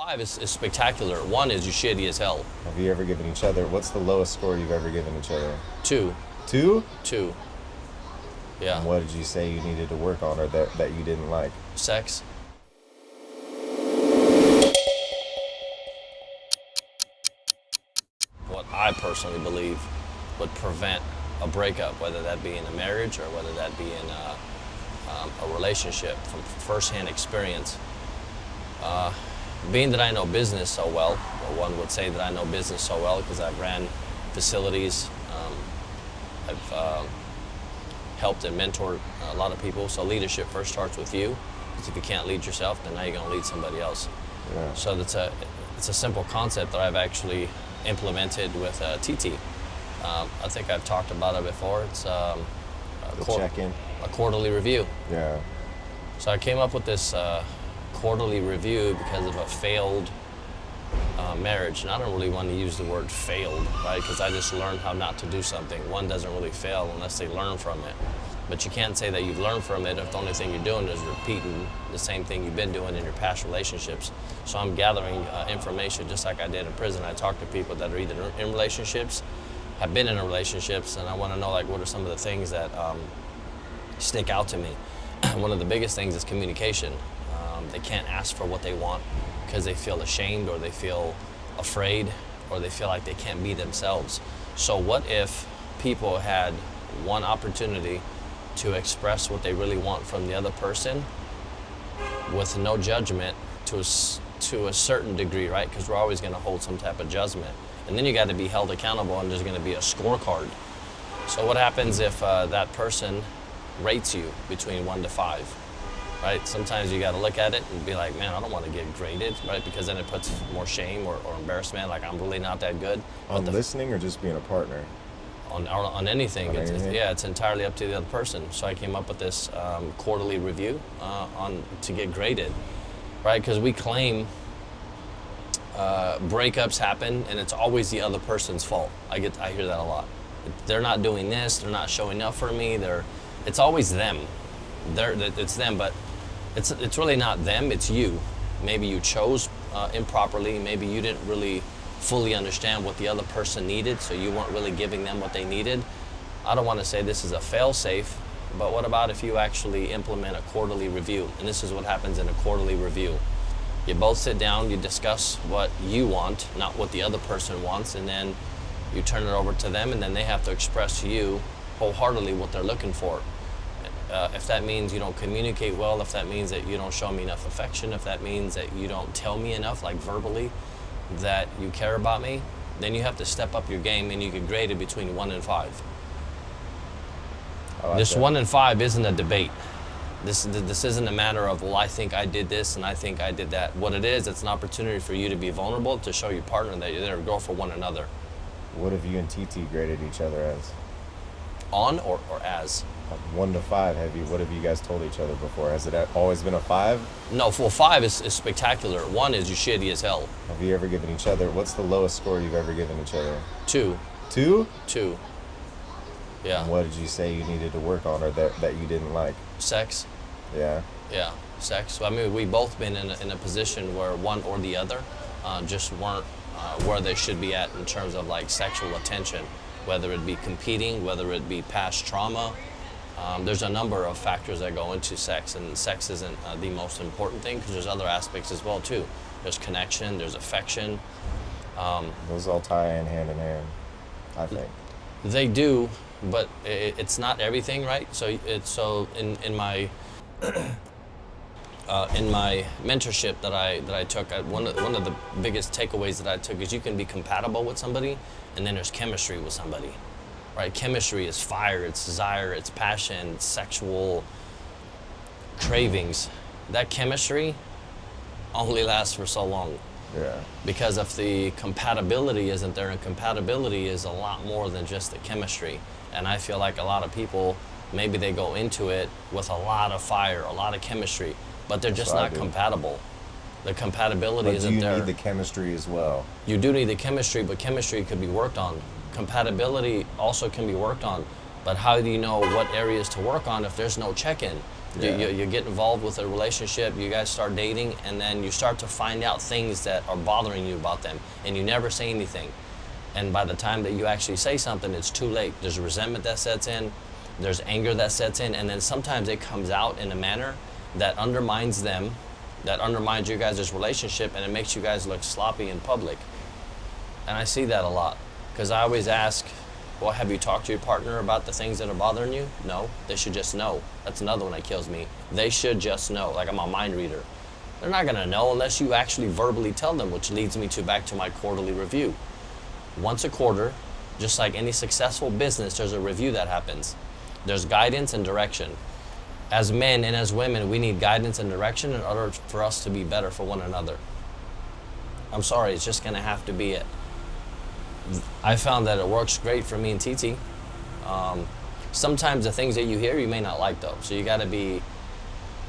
5 is spectacular. 1 is you shitty as hell. Have you ever given each other, what's the lowest score you've ever given each other? 2. 2? 2. Yeah. And what did you say you needed to work on or that you didn't like? Sex. What I personally believe would prevent a breakup, whether that be in a marriage or whether that be in a relationship, from firsthand experience. Being that I know business so well, or one would say that I know business so well because I've ran facilities, I've helped and mentored a lot of people. So leadership first starts with you, because if you can't lead yourself, then now you're going to lead somebody else. Yeah. So it's a simple concept that I've actually implemented with TT. I think I've talked about it before. It's check-in. A quarterly review. Yeah. So I came up with this quarterly review because of a failed marriage. And I don't really want to use the word failed, right? Because I just learned how not to do something. One doesn't really fail unless they learn from it. But you can't say that you've learned from it if the only thing you're doing is repeating the same thing you've been doing in your past relationships. So I'm gathering information just like I did in prison. I talk to people that are either in relationships, have been in relationships, and I want to know, like, what are some of the things that stick out to me. One of the biggest things is communication. They can't ask for what they want because they feel ashamed, or they feel afraid, or they feel like they can't be themselves. So what if people had one opportunity to express what they really want from the other person with no judgment to a certain degree, right? Because we're always going to hold some type of judgment. And then you got to be held accountable, and there's going to be a scorecard. So what happens if that person rates you between 1 to 5? Right? Sometimes you got to look at it and be like, man, I don't want to get graded, right? Because then it puts more shame or embarrassment, like I'm really not that good. On listening or just being a partner? On anything. It's entirely up to the other person. So I came up with this quarterly review to get graded, right? Because we claim breakups happen and it's always the other person's fault. I hear that a lot. They're not doing this, they're not showing up for me, it's always them. It's them, but it's really not them, it's you. Maybe you chose improperly, maybe you didn't really fully understand what the other person needed, so you weren't really giving them what they needed. I don't want to say this is a fail-safe, but what about if you actually implement a quarterly review? And this is what happens in a quarterly review. You both sit down, you discuss what you want, not what the other person wants, and then you turn it over to them, and then they have to express to you wholeheartedly what they're looking for. If that means you don't communicate well, if that means that you don't show me enough affection, if that means that you don't tell me enough, like verbally, that you care about me, then you have to step up your game, and you get graded between 1 and 5. This 1 and 5 isn't a debate. This isn't a matter of, well, I think I did this and I think I did that. What it is, it's an opportunity for you to be vulnerable, to show your partner that you're there to go for one another. What have you and TT graded each other as? On or as? 1 to 5, what have you guys told each other before? Has it always been a 5? No, well, 5 is spectacular. 1 is you shitty as hell. Have you ever given each other, what's the lowest score you've ever given each other? 2. 2? 2. Yeah. And what did you say you needed to work on or that you didn't like? Sex. Yeah? Yeah, sex. So, I mean, we've both been in a position where one or the other just weren't where they should be at in terms of like sexual attention, whether it be competing, whether it be past trauma. There's a number of factors that go into sex, and sex isn't the most important thing because there's other aspects as well too. There's connection, there's affection. Those all tie in hand, I think. They do, but it's not everything, right? So in my mentorship that I took, one of the biggest takeaways that I took is you can be compatible with somebody, and then there's chemistry with somebody. Right? Chemistry is fire, it's desire, it's passion, it's sexual cravings. That chemistry only lasts for so long. Yeah. Because if the compatibility isn't there, and compatibility is a lot more than just the chemistry. And I feel like a lot of people, maybe they go into it with a lot of fire, a lot of chemistry, but they're just not compatible. The compatibility isn't there. But do you need the chemistry as well? You do need the chemistry, but chemistry could be worked on. Compatibility also can be worked on, but how do you know what areas to work on if there's no check-in? You get involved with a relationship, you guys start dating, and then you start to find out things that are bothering you about them, and you never say anything. And by the time that you actually say something, it's too late. There's resentment that sets in, there's anger that sets in, and then sometimes it comes out in a manner that undermines them, that undermines you guys' relationship, and it makes you guys look sloppy in public. And I see that a lot, because I always ask, well, have you talked to your partner about the things that are bothering you? No, they should just know. That's another one that kills me. They should just know, like I'm a mind reader. They're not gonna know unless you actually verbally tell them, which leads me back to my quarterly review. Once a quarter, just like any successful business, there's a review that happens. There's guidance and direction. As men and as women, we need guidance and direction in order for us to be better for one another. I'm sorry, it's just gonna have to be it. I found that it works great for me and TT. Sometimes the things that you hear, you may not like though. So you gotta be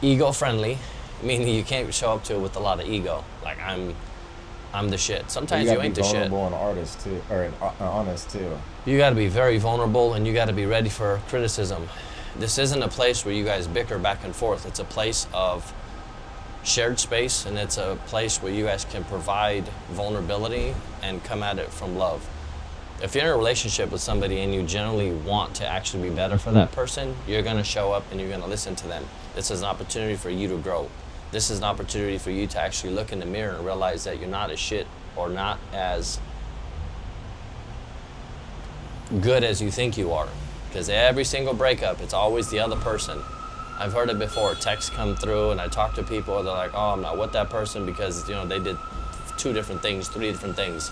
ego-friendly, meaning you can't show up to it with a lot of ego. Like I'm the shit. Sometimes you ain't the shit. You gotta be vulnerable and artist too, or honest too. You gotta be very vulnerable, and you gotta be ready for criticism. This isn't a place where you guys bicker back and forth. It's a place of shared space, and it's a place where you guys can provide vulnerability and come at it from love. If you're in a relationship with somebody and you generally want to actually be better for that person, you're gonna show up and you're gonna listen to them. This is an opportunity for you to grow. This is an opportunity for you to actually look in the mirror and realize that you're not as shit or not as good as you think you are. Because every single breakup, it's always the other person. I've heard it before. Texts come through and I talk to people, they're like, oh, I'm not with that person because, you know, they did 2 different things, 3 different things.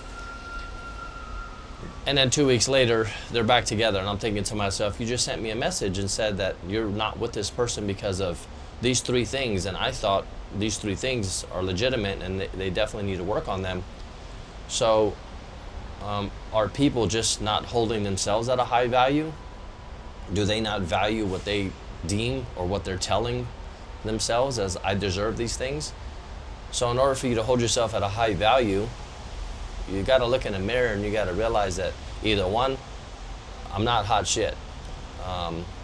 And then 2 weeks later, they're back together, and I'm thinking to myself, you just sent me a message and said that you're not with this person because of these 3 things, and I thought these 3 things are legitimate and they definitely need to work on them. So are people just not holding themselves at a high value? Do they not value what they deem or what they're telling themselves as I deserve these things? So in order for you to hold yourself at a high value, you got to look in the mirror and you got to realize that either one, I'm not hot shit.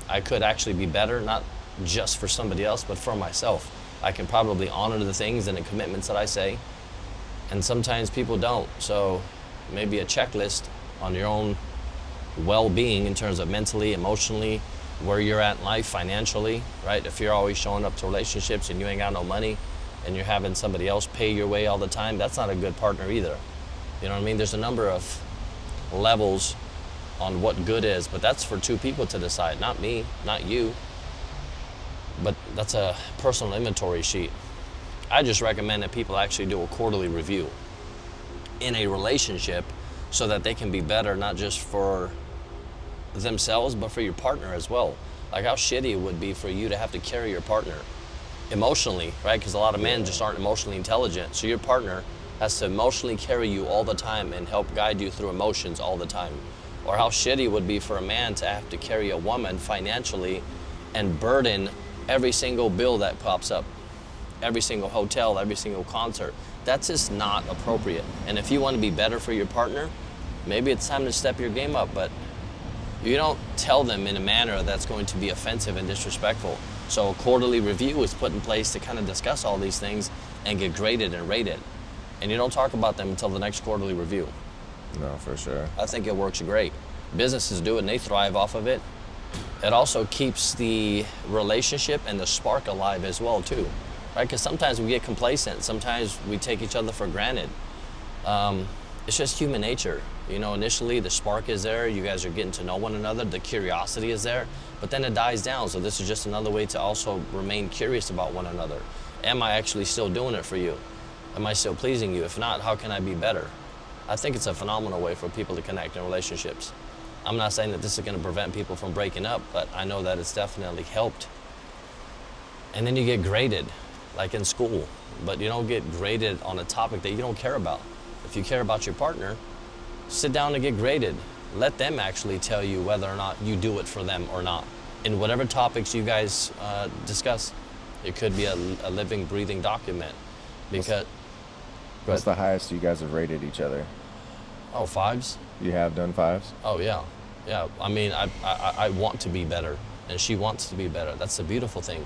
I could actually be better, not just for somebody else, but for myself. I can probably honor the things and the commitments that I say, and sometimes people don't. So maybe a checklist on your own well-being in terms of mentally, emotionally, where you're at in life, financially, right? If you're always showing up to relationships and you ain't got no money and you're having somebody else pay your way all the time, that's not a good partner either. You know what I mean? There's a number of levels on what good is, but that's for 2 people to decide, not me, not you. But that's a personal inventory sheet. I just recommend that people actually do a quarterly review in a relationship so that they can be better, not just for themselves, but for your partner as well. Like how shitty it would be for you to have to carry your partner emotionally, right? Because a lot of men just aren't emotionally intelligent. So your partner has to emotionally carry you all the time and help guide you through emotions all the time. Or how shitty it would be for a man to have to carry a woman financially and burden every single bill that pops up, every single hotel, every single concert. That's just not appropriate. And if you want to be better for your partner, maybe it's time to step your game up, but you don't tell them in a manner that's going to be offensive and disrespectful. So a quarterly review is put in place to kind of discuss all these things and get graded and rated. And you don't talk about them until the next quarterly review. No, for sure. I think it works great. Businesses do it and they thrive off of it. It also keeps the relationship and the spark alive as well too, right? Because sometimes we get complacent. Sometimes we take each other for granted. It's just human nature. You know, initially the spark is there, you guys are getting to know one another, the curiosity is there, but then it dies down. So this is just another way to also remain curious about one another. Am I actually still doing it for you? Am I still pleasing you? If not, how can I be better? I think it's a phenomenal way for people to connect in relationships. I'm not saying that this is going to prevent people from breaking up, but I know that it's definitely helped. And then you get graded, like in school, but you don't get graded on a topic that you don't care about. If you care about your partner, sit down and get graded. Let them actually tell you whether or not you do it for them or not. In whatever topics you guys discuss, it could be a living, breathing document. Because what's the highest you guys have rated each other? Oh, 5s. You have done 5s? Oh yeah, yeah. I mean, I want to be better, and she wants to be better. That's the beautiful thing.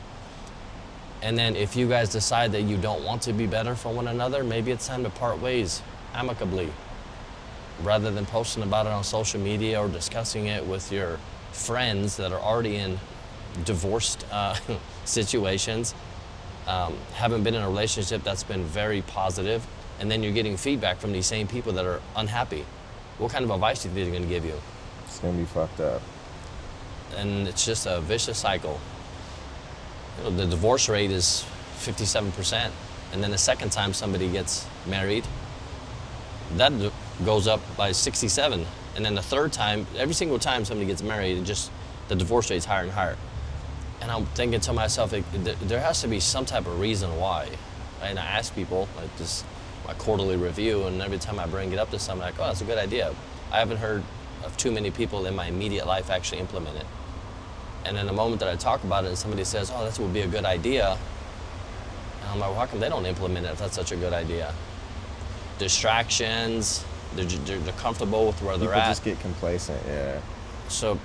And then if you guys decide that you don't want to be better for one another, maybe it's time to part ways amicably. Rather than posting about it on social media or discussing it with your friends that are already in divorced situations, haven't been in a relationship that's been very positive, and then you're getting feedback from these same people that are unhappy. What kind of advice do you think they're gonna give you? It's gonna be fucked up. And it's just a vicious cycle. You know, the divorce rate is 57%, and then the second time somebody gets married, that goes up by 67, and then the third time, every single time somebody gets married, the divorce rate's higher and higher. And I'm thinking to myself, there has to be some type of reason why. And I ask people, like this, my quarterly review, and every time I bring it up to someone, like, oh, that's a good idea. I haven't heard of too many people in my immediate life actually implement it. And in the moment that I talk about it and somebody says, oh, that would be a good idea, and I'm like, well, how come they don't implement it if that's such a good idea? Distractions, they're comfortable with where they're at. People just get complacent, yeah. So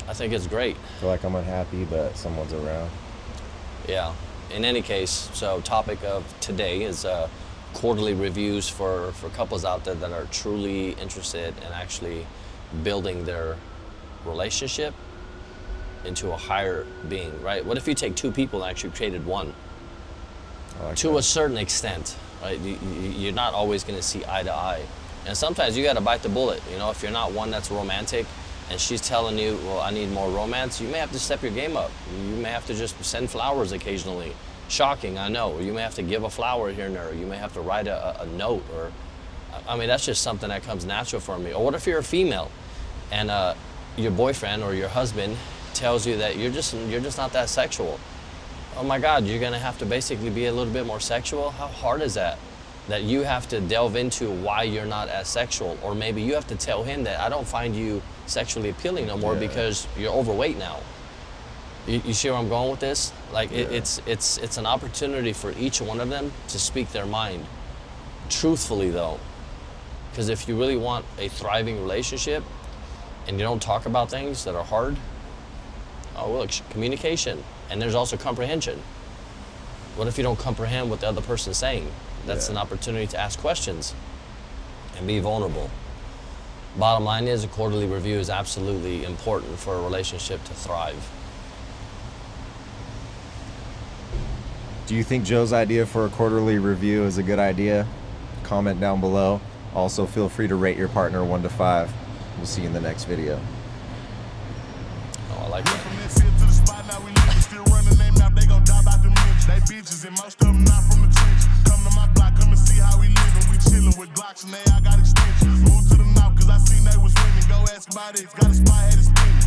I think it's great. Feel like I'm unhappy, but someone's around. Yeah. In any case, so topic of today is quarterly reviews for couples out there that are truly interested in actually building their relationship into a higher being, right? What if you take two people and actually created one? To a certain extent, right? You're not always going to see eye to eye. And sometimes you got to bite the bullet. You know, if you're not one that's romantic and she's telling you, well, I need more romance, you may have to step your game up. You may have to just send flowers occasionally. Shocking, I know. Or you may have to give a flower here and there. Or you may have to write a note. Or, I mean, that's just something that comes natural for me. Or what if you're a female and your boyfriend or your husband tells you that you're just not that sexual? Oh my God, you're gonna have to basically be a little bit more sexual? How hard is that? That you have to delve into why you're not as sexual. Or maybe you have to tell him that I don't find you sexually appealing no more because you're overweight now. You see where I'm going with this? Like it's an opportunity for each one of them to speak their mind. Truthfully though. Because if you really want a thriving relationship and you don't talk about things that are hard, oh well, communication. And there's also comprehension. What if you don't comprehend what the other person's saying? That's an opportunity to ask questions and be vulnerable. Bottom line is, a quarterly review is absolutely important for a relationship to thrive. Do you think Joe's idea for a quarterly review is a good idea? Comment down below. Also, feel free to rate your partner 1 to 5. We'll see you in the next video. Oh, I like that. They bitches and most of them not from the trenches. Come to my block, come and see how we living. We chillin' with Glocks and I got extensions. Move to the north cause I seen they was winning. Go ask about it, got a spot, had it spinning.